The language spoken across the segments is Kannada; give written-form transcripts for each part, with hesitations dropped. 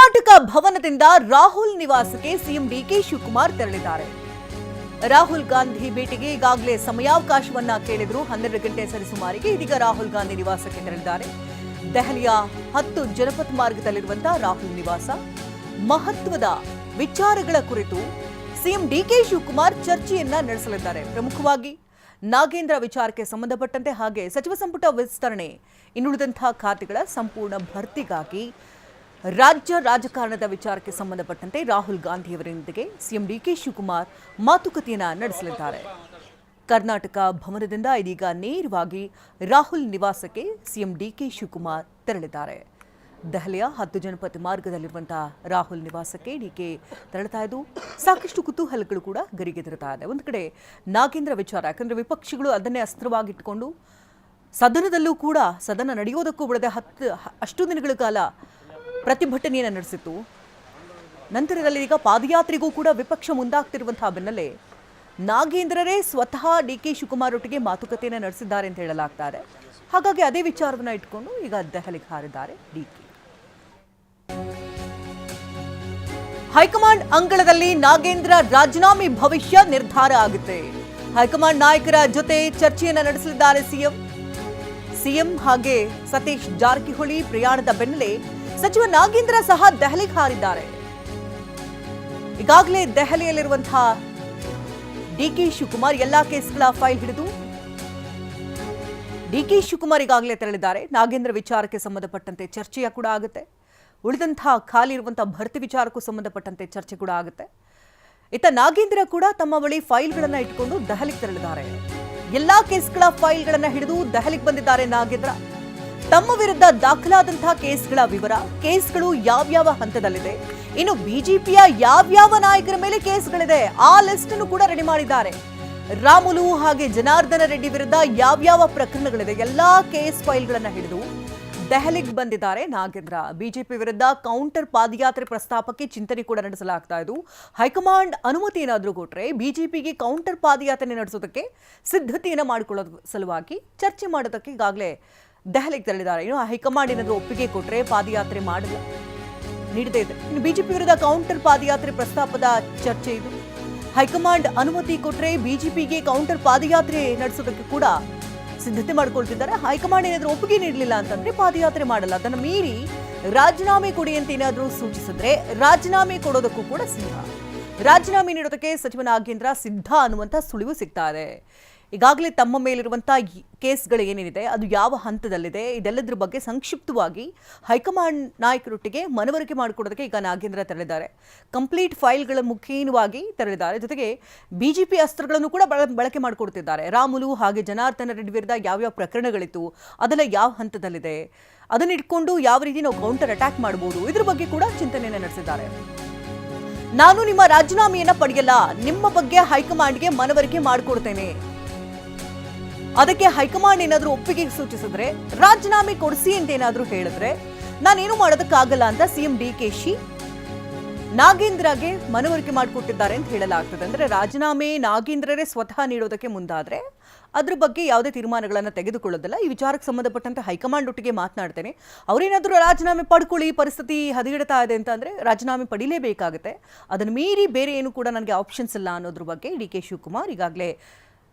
ಕರ್ನಾಟಕ ಭವನದಿಂದ ರಾಹುಲ್ ನಿವಾಸಕ್ಕೆ ಸಿಎಂ ಡಿಕೆ ಶಿವಕುಮಾರ್ ತೆರಳಿದ್ದಾರೆ. ರಾಹುಲ್ ಗಾಂಧಿ ಭೇಟಿಗೆ ಈಗಾಗಲೇ ಸಮಯಾವಕಾಶವನ್ನ ಕೇಳಿದ್ರು. 12 ಗಂಟೆ ಸರಿಸುಮಾರಿಗೆ ಇದೀಗ ರಾಹುಲ್ ಗಾಂಧಿ ನಿವಾಸಕ್ಕೆ ತೆರಳಿದ್ದಾರೆ. ದೆಹಲಿಯ 10 ಜನಪಥ ಮಾರ್ಗದಲ್ಲಿರುವಂತಹ ರಾಹುಲ್ ನಿವಾಸ. ಮಹತ್ವದ ವಿಚಾರಗಳ ಕುರಿತು ಸಿಎಂ ಡಿಕೆ ಶಿವಕುಮಾರ್ ಚರ್ಚೆಯನ್ನ ನಡೆಸಲಿದ್ದಾರೆ. ಪ್ರಮುಖವಾಗಿ ನಾಗೇಂದ್ರ ವಿಚಾರಕ್ಕೆ ಸಂಬಂಧಪಟ್ಟಂತೆ ಹಾಗೆ ಸಚಿವ ಸಂಪುಟ ವಿಸ್ತರಣೆ, ಇನ್ನುಳಿದಂತಹ ಖಾತೆಗಳ ಸಂಪೂರ್ಣ ಭರ್ತಿಗಾಗಿ ರಾಜ್ಯ ರಾಜಕಾರಣದ ವಿಚಾರಕ್ಕೆ ಸಂಬಂಧಪಟ್ಟಂತೆ ರಾಹುಲ್ ಗಾಂಧಿಯವರೊಂದಿಗೆ ಸಿಎಂ ಡಿಕೆ ಶಿವಕುಮಾರ್ ಮಾತುಕತೆಯನ್ನ ನಡೆಸಲಿದ್ದಾರೆ. ಕರ್ನಾಟಕ ಭವನದಿಂದ ಇದೀಗ ನೇರವಾಗಿ ರಾಹುಲ್ ನಿವಾಸಕ್ಕೆ ಸಿಎಂ ಡಿಕೆ ಶಿವಕುಮಾರ್ ತೆರಳಿದ್ದಾರೆ. ದೆಹಲಿಯ 10 ಜನಪಥ ಮಾರ್ಗದಲ್ಲಿರುವಂತಹ ರಾಹುಲ್ ನಿವಾಸಕ್ಕೆ ಡಿಕೆ ತೆರಳುತ್ತಾ ಇದ್ದು ಸಾಕಷ್ಟು ಕುತೂಹಲಗಳು ಕೂಡ ಗರಿಗೆದರುತ್ತಾ ಇದೆ. ಒಂದು ಕಡೆ ನಾಗೇಂದ್ರ ವಿಚಾರ, ಯಾಕಂದ್ರೆ ವಿಪಕ್ಷಗಳು ಅದನ್ನೇ ಅಸ್ತ್ರವಾಗಿಟ್ಟುಕೊಂಡು ಸದನದಲ್ಲೂ ಕೂಡ ಸದನ ನಡೆಯೋದಕ್ಕೂ ಬಿಡದೆ ಅಷ್ಟು ದಿನಗಳ ಕಾಲ ಪ್ರತಿಭಟನೆಯನ್ನು ನಡೆಸಿತ್ತು. ನಂತರದಲ್ಲಿ ಈಗ ಪಾದಯಾತ್ರೆಗೂ ಕೂಡ ವಿಪಕ್ಷ ಮುಂದಾಗ್ತಿರುವಂತಹ ಬೆನ್ನಲ್ಲೇ ನಾಗೇಂದ್ರರೇ ಸ್ವತಃ ಡಿಕೆ ಶಿವಕುಮಾರ್ ಒಟ್ಟಿಗೆ ಮಾತುಕತೆಯನ್ನು ನಡೆಸಿದ್ದಾರೆ ಅಂತ ಹೇಳಲಾಗ್ತಾ ಇದೆ. ಹಾಗಾಗಿ ಅದೇ ವಿಚಾರವನ್ನ ಇಟ್ಕೊಂಡು ಈಗ ದೆಹಲಿಗೆ ಹಾರಿದ್ದಾರೆ ಡಿಕೆ. ಹೈಕಮಾಂಡ್ ಅಂಗಳದಲ್ಲಿ ನಾಗೇಂದ್ರ ರಾಜೀನಾಮೆ ಭವಿಷ್ಯ ನಿರ್ಧಾರ ಆಗುತ್ತೆ. ಹೈಕಮಾಂಡ್ ನಾಯಕರ ಜೊತೆ ಚರ್ಚೆಯನ್ನ ನಡೆಸಲಿದ್ದಾರೆ ಸಿಎಂ ಹಾಗೆ ಸತೀಶ್ ಜಾರಕಿಹೊಳಿ ಪ್ರಯಾಣದ ಬೆನ್ನಲ್ಲೇ ಸಚಿವ ನಾಗೇಂದ್ರ ಸಹ ದೆಹಲಿಗೆ ಹಾರಿದ್ದಾರೆ. ಈಗಾಗಲೇ ದೆಹಲಿಯಲ್ಲಿರುವಂತಹ ಡಿಕೆ ಶಿವಕುಮಾರ್ ಎಲ್ಲಾ ಕೇಸ್ಗಳ ಫೈಲ್ ಹಿಡಿದು ಡಿಕೆ ಶಿವಕುಮಾರ್ ಈಗಾಗಲೇ ತೆರಳಿದ್ದಾರೆ. ನಾಗೇಂದ್ರ ವಿಚಾರಕ್ಕೆ ಸಂಬಂಧಪಟ್ಟಂತೆ ಚರ್ಚೆಯ ಕೂಡ ಆಗುತ್ತೆ. ಉಳಿದಂತಹ ಖಾಲಿ ಇರುವಂತಹ ಭರ್ತಿ ವಿಚಾರಕ್ಕೂ ಸಂಬಂಧಪಟ್ಟಂತೆ ಚರ್ಚೆ ಕೂಡ ಆಗುತ್ತೆ. ಇತ್ತ ನಾಗೇಂದ್ರ ಕೂಡ ತಮ್ಮ ಬಳಿ ಫೈಲ್ಗಳನ್ನ ಇಟ್ಕೊಂಡು ದೆಹಲಿಗೆ ತೆರಳಿದ್ದಾರೆ. ಎಲ್ಲಾ ಕೇಸ್ಗಳ ಫೈಲ್ಗಳನ್ನ ಹಿಡಿದು ದೆಹಲಿಗೆ ಬಂದಿದ್ದಾರೆ ನಾಗೇಂದ್ರ. ತಮ್ಮ ವಿರುದ್ಧ ದಾಖಲಾದಂತಹ ಕೇಸ್ಗಳ ವಿವರ, ಕೇಸ್ಗಳು ಯಾವ್ಯಾವ ಹಂತದಲ್ಲಿದೆ, ಇನ್ನು ಬಿಜೆಪಿಯ ಯಾವ್ಯಾವ ನಾಯಕರ ಮೇಲೆ ಕೇಸ್ಗಳಿದೆ ಆ ಲಿಸ್ಟ್ ಅನ್ನು ಕೂಡ ರೆಡಿ ಮಾಡಿದ್ದಾರೆ. ರಾಮುಲು ಹಾಗೆ ಜನಾರ್ದನ ರೆಡ್ಡಿ ವಿರುದ್ಧ ಯಾವ್ಯಾವ ಪ್ರಕರಣಗಳಿದೆ ಎಲ್ಲಾ ಕೇಸ್ ಫೈಲ್ಗಳನ್ನ ಹಿಡಿದು ದೆಹಲಿಗೆ ಬಂದಿದ್ದಾರೆ ನಾಗೇಂದ್ರ. ಬಿಜೆಪಿ ವಿರುದ್ಧ ಕೌಂಟರ್ ಪಾದಯಾತ್ರೆ ಪ್ರಸ್ತಾಪಕ್ಕೆ ಚಿಂತನೆ ಕೂಡ ನಡೆಸಲಾಗ್ತಾ ಇದ್ದು ಹೈಕಮಾಂಡ್ ಅನುಮತಿ ಏನಾದರೂ ಕೊಟ್ಟರೆ ಬಿಜೆಪಿಗೆ ಕೌಂಟರ್ ಪಾದಯಾತ್ರೆ ನಡೆಸೋದಕ್ಕೆ ಸಿದ್ಧತೆಯನ್ನು ಮಾಡಿಕೊಳ್ಳೋದ ಸಲುವಾಗಿ ಚರ್ಚೆ ಮಾಡೋದಕ್ಕೆ ಈಗಾಗಲೇ ದೆಹಲಿಗೆ ತೆರಳಿದ್ದಾರೆ. ಇನ್ನು ಹೈಕಮಾಂಡ್ ಏನಾದರೂ ಒಪ್ಪಿಗೆ ಕೊಟ್ಟರೆ ಪಾದಯಾತ್ರೆ ಮಾಡಲ್ಲ ನೀಡದೇ ಇದೆ. ಇನ್ನು ಬಿಜೆಪಿ ವಿರುದ್ಧ ಕೌಂಟರ್ ಪಾದಯಾತ್ರೆ ಪ್ರಸ್ತಾಪದ ಚರ್ಚೆ ಇದು. ಹೈಕಮಾಂಡ್ ಅನುಮತಿ ಕೊಟ್ಟರೆ ಬಿಜೆಪಿಗೆ ಕೌಂಟರ್ ಪಾದಯಾತ್ರೆ ನಡೆಸೋದಕ್ಕೆ ಕೂಡ ಸಿದ್ಧತೆ ಮಾಡಿಕೊಳ್ತಿದ್ದಾರೆ. ಹೈಕಮಾಂಡ್ ಏನಾದರೂ ಒಪ್ಪಿಗೆ ನೀಡಲಿಲ್ಲ ಅಂತಂದ್ರೆ ಪಾದಯಾತ್ರೆ ಮಾಡಲ್ಲ. ಅದನ್ನು ಮೀರಿ ರಾಜೀನಾಮೆ ಕೊಡಿ ಅಂತ ಏನಾದರೂ ಸೂಚಿಸಿದ್ರೆ ರಾಜೀನಾಮೆ ಕೊಡೋದಕ್ಕೂ ಕೂಡ ಸಿದ್ಧ. ರಾಜೀನಾಮೆ ನೀಡೋದಕ್ಕೆ ಸಚಿವ ನಾಗೇಂದ್ರ ಸಿದ್ಧ ಅನ್ನುವಂಥ ಸುಳಿವು ಸಿಗ್ತಾ ಇದೆ. ಈಗಾಗಲೇ ತಮ್ಮ ಮೇಲಿರುವಂತಹ ಕೇಸ್ಗಳು ಏನೇನಿದೆ ಅದು ಯಾವ ಹಂತದಲ್ಲಿದೆ ಇದೆಲ್ಲದರ ಬಗ್ಗೆ ಸಂಕ್ಷಿಪ್ತವಾಗಿ ಹೈಕಮಾಂಡ್ ನಾಯಕರೊಟ್ಟಿಗೆ ಮನವರಿಕೆ ಮಾಡಿಕೊಡೋದಕ್ಕೆ ಈಗ ನಾಗೇಂದ್ರ ತೆರಳಿದ್ದಾರೆ. ಕಂಪ್ಲೀಟ್ ಫೈಲ್ಗಳ ಮುಖೇನವಾಗಿ ತೆರಳಿದ್ದಾರೆ. ಜೊತೆಗೆ ಬಿಜೆಪಿ ಅಸ್ತ್ರಗಳನ್ನು ಕೂಡ ಬಳಕೆ ಮಾಡಿಕೊಡ್ತಿದ್ದಾರೆ. ರಾಮುಲು ಹಾಗೆ ಜನಾರ್ದನ ರೆಡ್ಡಿ ವಿರುದ್ಧ ಯಾವ್ಯಾವ ಪ್ರಕರಣಗಳಿತ್ತು ಅದೆಲ್ಲ ಯಾವ ಹಂತದಲ್ಲಿದೆ, ಅದನ್ನ ಇಟ್ಕೊಂಡು ಯಾವ ರೀತಿ ನಾವು ಕೌಂಟರ್ ಅಟ್ಯಾಕ್ ಮಾಡಬಹುದು ಇದ್ರ ಬಗ್ಗೆ ಕೂಡ ಚಿಂತನೆಯನ್ನು ನಡೆಸಿದ್ದಾರೆ. ನಾನು ನಿಮ್ಮ ರಾಜೀನಾಮೆಯನ್ನ ಪಡೆಯಲ್ಲ, ನಿಮ್ಮ ಬಗ್ಗೆ ಹೈಕಮಾಂಡ್ಗೆ ಮನವರಿಕೆ ಮಾಡಿಕೊಡ್ತೇನೆ. ಅದಕ್ಕೆ ಹೈಕಮಾಂಡ್ ಏನಾದರೂ ಒಪ್ಪಿಗೆ ಸೂಚಿಸಿದ್ರೆ ರಾಜೀನಾಮೆ ಕೊಡಿಸಿ ಅಂತ ಏನಾದರೂ ಹೇಳಿದ್ರೆ ನಾನೇನು ಮಾಡೋದಕ್ಕಾಗಲ್ಲ ಅಂತ ಸಿಎಂ ಡಿಕೆಶಿ ನಾಗೇಂದ್ರಗೆ ಮನವರಿಕೆ ಮಾಡಿಕೊಟ್ಟಿದ್ದಾರೆ ಅಂತ ಹೇಳಲಾಗ್ತದೆ. ಅಂದ್ರೆ ರಾಜೀನಾಮೆ ನಾಗೇಂದ್ರರೇ ಸ್ವತಃ ನೀಡೋದಕ್ಕೆ ಮುಂದಾದ್ರೆ ಅದ್ರ ಬಗ್ಗೆ ಯಾವುದೇ ತೀರ್ಮಾನಗಳನ್ನು ತೆಗೆದುಕೊಳ್ಳೋದಿಲ್ಲ. ಈ ವಿಚಾರಕ್ಕೆ ಸಂಬಂಧಪಟ್ಟಂತೆ ಹೈಕಮಾಂಡ್ ಒಟ್ಟಿಗೆ ಮಾತನಾಡ್ತೇನೆ, ಅವರೇನಾದರೂ ರಾಜೀನಾಮೆ ಪಡ್ಕೊಳ್ಳಿ, ಪರಿಸ್ಥಿತಿ ಹದಗೆಡ್ತಾ ಇದೆ ಅಂತಂದ್ರೆ ರಾಜೀನಾಮೆ ಪಡೀಲೇಬೇಕಾಗುತ್ತೆ. ಅದನ್ನು ಮೀರಿ ಬೇರೆ ಏನು ಕೂಡ ನನಗೆ ಆಪ್ಷನ್ಸ್ ಇಲ್ಲ ಅನ್ನೋದ್ರ ಬಗ್ಗೆ ಡಿಕೆ ಶಿವಕುಮಾರ್ ಈಗಾಗಲೇ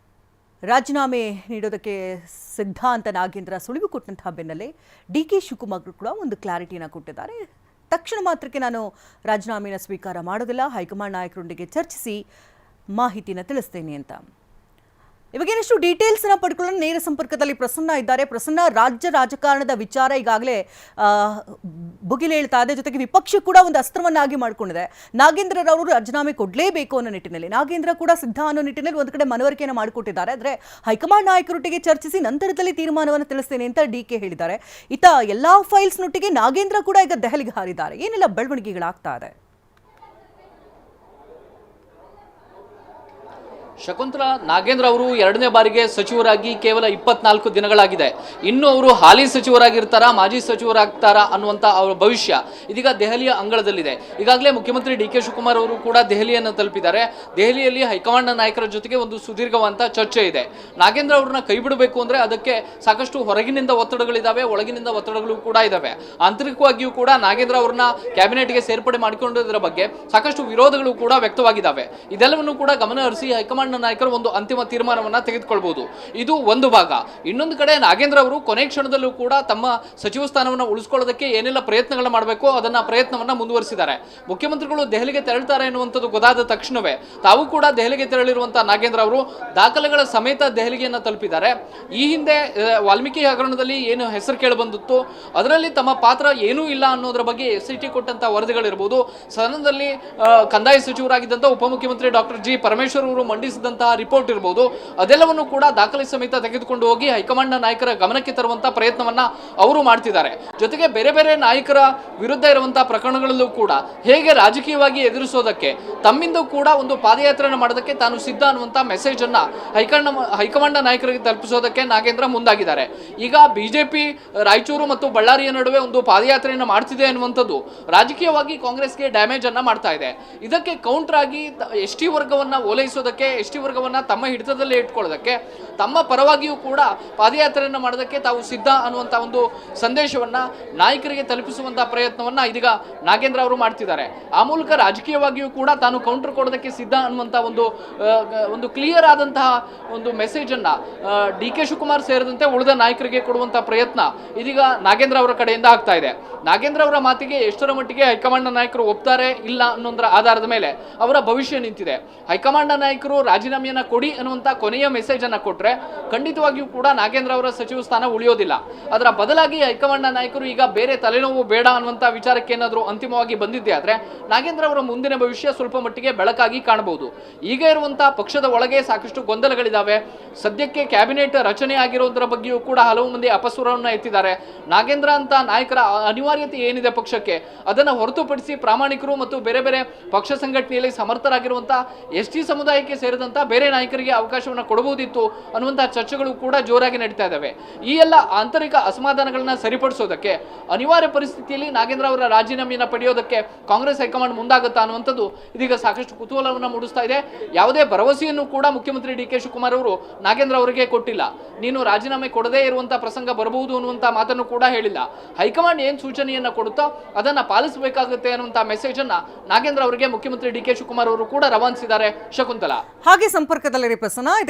ರಾಜೀನಾಮೆ ನೀಡೋದಕ್ಕೆ ಸಿದ್ಧ ಅಂತ ನಾಗೇಂದ್ರ ಸುಳಿವು ಕೊಟ್ಟಂತಹ ಬೆನ್ನಲ್ಲೇ ಡಿಕೆ ಶಿವಕುಮಾರ್ ಕೂಡ ಒಂದು ಕ್ಲಾರಿಟಿಯನ್ನು ಕೊಟ್ಟಿದ್ದಾರೆ. ತಕ್ಷಣ ಮಾತ್ರಕ್ಕೆ ನಾನು ರಾಜೀನಾಮೆಯನ್ನು ಸ್ವೀಕಾರ ಮಾಡೋದಿಲ್ಲ, ಹೈಕಮಾಂಡ್ ನಾಯಕರೊಂದಿಗೆ ಚರ್ಚಿಸಿ ಮಾಹಿತಿನ ತಿಳಿಸ್ತೇನೆ ಅಂತ. ಇವಾಗ ಏನಷ್ಟು ಡೀಟೇಲ್ಸ್ ಅನ್ನ ಪಡ್ಕೊಳ್ಳೋಣ. ನೇರ ಸಂಪರ್ಕದಲ್ಲಿ ಪ್ರಸನ್ನ ಇದ್ದಾರೆ. ಪ್ರಸನ್ನ, ರಾಜ್ಯ ರಾಜಕಾರಣದ ವಿಚಾರ ಈಗಾಗಲೇ ಭುಗಿಲೇಳ್ತಾ ಇದೆ. ಜೊತೆಗೆ ವಿಪಕ್ಷ ಕೂಡ ಒಂದು ಅಸ್ತ್ರವನ್ನಾಗಿ ಮಾಡಿಕೊಂಡಿದೆ. ನಾಗೇಂದ್ರರವರು ರಾಜೀನಾಮೆ ಕೊಡಲೇಬೇಕು ಅನ್ನೋ ನಿಟ್ಟಿನಲ್ಲಿ ನಾಗೇಂದ್ರ ಕೂಡ ಸಿದ್ಧ ಅನ್ನೋ ನಿಟ್ಟಿನಲ್ಲಿ ಒಂದು ಕಡೆ ಮನವರಿಕೆಯನ್ನು ಮಾಡಿಕೊಟ್ಟಿದ್ದಾರೆ. ಆದರೆ ಹೈಕಮಾಂಡ್ ನಾಯಕರೊಟ್ಟಿಗೆ ಚರ್ಚಿಸಿ ನಂತರದಲ್ಲಿ ತೀರ್ಮಾನವನ್ನು ತಿಳಿಸ್ತೇನೆ ಅಂತ ಡಿಕೆ ಹೇಳಿದ್ದಾರೆ. ಇತ್ತ ಎಲ್ಲಾ ಫೈಲ್ಸ್ನೊಟ್ಟಿಗೆ ನಾಗೇಂದ್ರ ಕೂಡ ಈಗ ದೆಹಲಿಗೆ ಹಾರಿದ್ದಾರೆ. ಏನೆಲ್ಲ ಬೆಳವಣಿಗೆಗಳಾಗ್ತಾ ಇದೆ? ಶಕುಂತಲಾ, ನಾಗೇಂದ್ರ ಅವರು ಎರಡನೇ ಬಾರಿಗೆ ಸಚಿವರಾಗಿ ಕೇವಲ 24 ದಿನಗಳಾಗಿದೆ. ಇನ್ನು ಅವರು ಹಾಲಿ ಸಚಿವರಾಗಿರ್ತಾರಾ, ಮಾಜಿ ಸಚಿವರಾಗ್ತಾರಾ ಅನ್ನುವಂಥ ಅವರ ಭವಿಷ್ಯ ಇದೀಗ ದೆಹಲಿಯ ಅಂಗಳದಲ್ಲಿದೆ. ಈಗಾಗಲೇ ಮುಖ್ಯಮಂತ್ರಿ ಡಿ ಕೆ ಶಿವಕುಮಾರ್ ಅವರು ಕೂಡ ದೆಹಲಿಯನ್ನು ತಲುಪಿದ್ದಾರೆ. ದೆಹಲಿಯಲ್ಲಿ ಹೈಕಮಾಂಡ್ ನಾಯಕರ ಜೊತೆಗೆ ಒಂದು ಸುದೀರ್ಘವಾದ ಚರ್ಚೆ ಇದೆ. ನಾಗೇಂದ್ರ ಅವ್ರನ್ನ ಕೈ ಬಿಡಬೇಕು ಅಂದ್ರೆ ಅದಕ್ಕೆ ಸಾಕಷ್ಟು ಹೊರಗಿನಿಂದ ಒತ್ತಡಗಳಿದ್ದಾವೆ, ಒಳಗಿನಿಂದ ಒತ್ತಡಗಳು ಕೂಡ ಇದಾವೆ. ಆಂತರಿಕವಾಗಿಯೂ ಕೂಡ ನಾಗೇಂದ್ರ ಅವ್ರನ್ನ ಕ್ಯಾಬಿನೆಟ್ಗೆ ಸೇರ್ಪಡೆ ಮಾಡಿಕೊಂಡಿದ್ದರ ಬಗ್ಗೆ ಸಾಕಷ್ಟು ವಿರೋಧಗಳು ಕೂಡ ವ್ಯಕ್ತವಾಗಿದ್ದಾವೆ. ಇದೆಲ್ಲವನ್ನು ಕೂಡ ಗಮನ ಹರಿಸಿ ಹೈಕಮಾಂಡ್ ನಾಯಕರು ಒಂದು ಅಂತಿಮ ತೀರ್ಮಾನವನ್ನ ತೆಗೆದುಕೊಳ್ಳಬಹುದು. ಇದು ಒಂದು ಭಾಗ. ಇನ್ನೊಂದು ಕಡೆ ನಾಗೇಂದ್ರ ಅವರು ಕೊನೆ ಕ್ಷಣದಲ್ಲೂ ಕೂಡ ತಮ್ಮ ಸಚಿವ ಸ್ಥಾನವನ್ನು ಉಳಿಸಿಕೊಳ್ಳೋದಕ್ಕೆ ಏನೆಲ್ಲ ಪ್ರಯತ್ನಗಳನ್ನ ಮಾಡಬೇಕು ಅದನ್ನ ಪ್ರಯತ್ನವನ್ನ ಮುಂದುವರಿಸಿದ್ದಾರೆ. ಮುಖ್ಯಮಂತ್ರಿಗಳು ದೆಹಲಿಗೆ ತೆರಳುತ್ತಾರೆ ಎನ್ನುವಂಥದ್ದು ಗೊತ್ತಾದ ತಕ್ಷಣವೇ ತಾವು ಕೂಡ ದೆಹಲಿಗೆ ತೆರಳಿರುವಂತಹ ನಾಗೇಂದ್ರ ಅವರು ದಾಖಲೆಗಳ ಸಮೇತ ದೆಹಲಿಗೆಯನ್ನು ತಲುಪಿದ್ದಾರೆ. ಈ ಹಿಂದೆ ವಾಲ್ಮೀಕಿ ಹಗರಣದಲ್ಲಿ ಏನು ಹೆಸರು ಕೇಳಿ ಬಂದಿತ್ತು ಅದರಲ್ಲಿ ತಮ್ಮ ಪಾತ್ರ ಏನೂ ಇಲ್ಲ ಅನ್ನೋದ್ರ ಬಗ್ಗೆ SIT ಕೊಟ್ಟಂತ ವರದಿಗಳಿರ್ಬೋದು, ಸದನದಲ್ಲಿ ಕಂದಾಯ ಸಚಿವರಾಗಿದ್ದಂಥ ಉಪಮುಖ್ಯಮಂತ್ರಿ ಡಾಕ್ಟರ್ ಜಿ ಪರಮೇಶ್ವರ್ ಅವರು ಮಂಡಿಸಿದಂತಹ ರಿಪೋರ್ಟ್ ಇರಬಹುದು, ಅದೆಲ್ಲವನ್ನು ಕೂಡ ದಾಖಲೆ ಸಮೇತ ತೆಗೆದುಕೊಂಡು ಹೋಗಿ ಹೈಕಮಾಂಡ್ ನಾಯಕರ ಗಮನಕ್ಕೆ ತರುವಂತಹ ಪ್ರಯತ್ನವನ್ನ ಅವರು ಮಾಡ್ತಿದ್ದಾರೆ. ಜೊತೆಗೆ ಬೇರೆ ಬೇರೆ ನಾಯಕರ ವಿರುದ್ಧ ಇರುವಂತಹ ಪ್ರಕರಣಗಳಲ್ಲೂ ಕೂಡ ಹೇಗೆ ರಾಜಕೀಯವಾಗಿ ಎದುರಿಸೋದಕ್ಕೆ ತಮ್ಮಿಂದ ಕೂಡ ಒಂದು ಪಾದಯಾತ್ರೆಯನ್ನು ಮಾಡೋದಕ್ಕೆ ತಾನು ಸಿದ್ಧ ಅನ್ನುವಂಥ ಮೆಸೇಜ್ ಅನ್ನ ಹೈಕಮಾಂಡ್ ನಾಯಕರಿಗೆ ತಲುಪಿಸೋದಕ್ಕೆ ನಾಗೇಂದ್ರ ಮುಂದಾಗಿದ್ದಾರೆ. ಈಗ ಬಿಜೆಪಿ ರಾಯಚೂರು ಮತ್ತು ಬಳ್ಳಾರಿಯ ನಡುವೆ ಒಂದು ಪಾದಯಾತ್ರೆಯನ್ನು ಮಾಡ್ತಿದೆ ಅನ್ನುವಂಥದ್ದು ರಾಜಕೀಯವಾಗಿ ಕಾಂಗ್ರೆಸ್ಗೆ ಡ್ಯಾಮೇಜ್ ಅನ್ನ ಮಾಡ್ತಾ ಇದೆ. ಇದಕ್ಕೆ ಕೌಂಟರ್ ಆಗಿ ST ವರ್ಗವನ್ನ ಓಲೈಸೋದಕ್ಕೆ, ST ವರ್ಗವನ್ನ ತಮ್ಮ ಹಿಡಿತದಲ್ಲೇ ಇಟ್ಕೊಳ್ಳೋದಕ್ಕೆ, ತಮ್ಮ ಪರವಾಗಿಯೂ ಕೂಡ ಪಾದಯಾತ್ರೆಯನ್ನು ಮಾಡೋದಕ್ಕೆ ತಾವು ಸಿದ್ಧ ಅನ್ನುವಂಥ ಒಂದು ಸಂದೇಶವನ್ನ ನಾಯಕರಿಗೆ ತಲುಪಿಸುವಂತಹ ಪ್ರಯತ್ನವನ್ನ ಇದೀಗ ನಾಗೇಂದ್ರ ಅವರು ಮಾಡ್ತಿದ್ದಾರೆ. ಆ ಮೂಲಕ ರಾಜಕೀಯವಾಗಿಯೂ ಕೂಡ ತಾನು ಕೌಂಟರ್ ಕೊಡೋದಕ್ಕೆ ಸಿದ್ಧ ಅನ್ನುವಂಥ ಒಂದು ಕ್ಲಿಯರ್ ಆದಂತಹ ಒಂದು ಮೆಸೇಜ್ ಅನ್ನ ಡಿ ಕೆ ಶಿವಕುಮಾರ್ ಸೇರಿದಂತೆ ಉಳಿದ ನಾಯಕರಿಗೆ ಕೊಡುವಂತಹ ಪ್ರಯತ್ನ ಇದೀಗ ನಾಗೇಂದ್ರ ಅವರ ಕಡೆಯಿಂದ ಆಗ್ತಾ ಇದೆ. ನಾಗೇಂದ್ರ ಅವರ ಮಾತಿಗೆ ಎಷ್ಟರ ಮಟ್ಟಿಗೆ ಹೈಕಮಾಂಡ್ ನಾಯಕರು ಒಪ್ತಾರೆ ಇಲ್ಲ ಅನ್ನೋದ್ರ ಆಧಾರದ ಮೇಲೆ ಅವರ ಭವಿಷ್ಯ ನಿಂತಿದೆ. ಹೈಕಮಾಂಡ್ ನಾಯಕರು ರಾಜೀನಾಮೆಯನ್ನ ಕೊಡಿ ಅನ್ನುವಂಥ ಕೊನೆಯ ಮೆಸೇಜ್ ಅನ್ನ ಕೊಟ್ರೆ ಖಂಡಿತವಾಗಿಯೂ ಕೂಡ ನಾಗೇಂದ್ರ ಅವರ ಸಚಿವ ಸ್ಥಾನ ಉಳಿಯೋದಿಲ್ಲ. ಅದರ ಬದಲಾಗಿ ಹೈಕಮಾಂಡ್ ನಾಯಕರು ಈಗ ಬೇರೆ ತಲೆನೋವು ಬೇಡ ಅನ್ನುವಂಥ ವಿಚಾರಕ್ಕೆ ಏನಾದರೂ ಅಂತಿಮವಾಗಿ ಬಂದಿದ್ದೆ ಆದ್ರೆ ನಾಗೇಂದ್ರ ಅವರ ಮುಂದಿನ ಭವಿಷ್ಯ ಸ್ವಲ್ಪ ಮಟ್ಟಿಗೆ ಬೆಳಕಾಗಿ ಕಾಣಬಹುದು. ಈಗ ಇರುವಂತಹ ಪಕ್ಷದ ಒಳಗೆ ಸಾಕಷ್ಟು ಗೊಂದಲಗಳಿದಾವೆ. ಸದ್ಯಕ್ಕೆ ಕ್ಯಾಬಿನೆಟ್ ರಚನೆ ಆಗಿರೋದ್ರ ಬಗ್ಗೆಯೂ ಕೂಡ ಹಲವು ಮಂದಿ ಅಪಸ್ವರವನ್ನ ಎತ್ತಿದ್ದಾರೆ. ನಾಗೇಂದ್ರ ಅಂತ ನಾಯಕರ ಅನಿವಾರ್ಯತೆ ಏನಿದೆ ಪಕ್ಷಕ್ಕೆ ಅದನ್ನ ಹೊರತುಪಡಿಸಿ ಪ್ರಾಮಾಣಿಕರು ಮತ್ತು ಬೇರೆ ಬೇರೆ ಪಕ್ಷ ಸಂಘಟನೆಯಲ್ಲಿ ಸಮರ್ಥರಾಗಿರುವಂತಹ ST ಸಮುದಾಯಕ್ಕೆ ಸೇರಿದಂತ ಬೇರೆ ನಾಯಕರಿಗೆ ಅವಕಾಶವನ್ನು ಕೊಡಬಹುದಿತ್ತು ಅನ್ನುವಂತಹ ಚರ್ಚೆಗಳು ಕೂಡ ಜೋರಾಗಿ ನಡೀತಾ ಇದ್ದಾವೆ. ಈ ಎಲ್ಲ ಆಂತರಿಕ ಅಸಮಾಧಾನಗಳನ್ನ ಸರಿಪಡಿಸೋದಕ್ಕೆ ಅನಿವಾರ್ಯ ಪರಿಸ್ಥಿತಿಯಲ್ಲಿ ನಾಗೇಂದ್ರ ಅವರ ರಾಜೀನಾಮೆಯನ್ನು ಪಡೆಯೋದಕ್ಕೆ ಕಾಂಗ್ರೆಸ್ ಹೈಕಮಾಂಡ್ ಮುಂದಾಗುತ್ತಾ ಅನ್ನುವಂಥದ್ದು ಇದೀಗ ಸಾಕಷ್ಟು ಕುತೂಹಲವನ್ನು ಮೂಡಿಸ್ತಾ ಇದೆ. ಯಾವುದೇ ಭರವಸೆಯನ್ನು ಕೂಡ ಮುಖ್ಯಮಂತ್ರಿ ಡಿ ಕೆ ಶಿವಕುಮಾರ್ ಅವರು ನಾಗೇಂದ್ರ ಅವರಿಗೆ ಕೊಟ್ಟಿಲ್ಲ. ನೀನು ರಾಜೀನಾಮೆ ಕೊಡದೇ ಇರುವಂತಹ ಪ್ರಸಂಗ ಬರಬಹುದು ಅನ್ನುವಂಥ ಮಾತನ್ನು ಕೂಡ ಹೇಳಿಲ್ಲ. ಹೈಕಮಾಂಡ್ ಏನ್ ಸೂಚನೆಯನ್ನ ಕೊಡುತ್ತೋ ಅದನ್ನ ಪಾಲಿಸಬೇಕಾಗುತ್ತೆ ಅನ್ನುವಂಥ ಮೆಸೇಜ್ ಅನ್ನ ನಾಗೇಂದ್ರ ಅವರಿಗೆ ಮುಖ್ಯಮಂತ್ರಿ ಡಿ ಕೆ ಶಿವಕುಮಾರ್ ಅವರು ಕೂಡ ರವಾನಿಸಿದ್ದಾರೆ. ಶಕುಂತಲಾ, ಹಾಗೆ ಸಂಪರ್ಕದಲ್ಲಿರಿ ಪ್ರಸನ್ನ.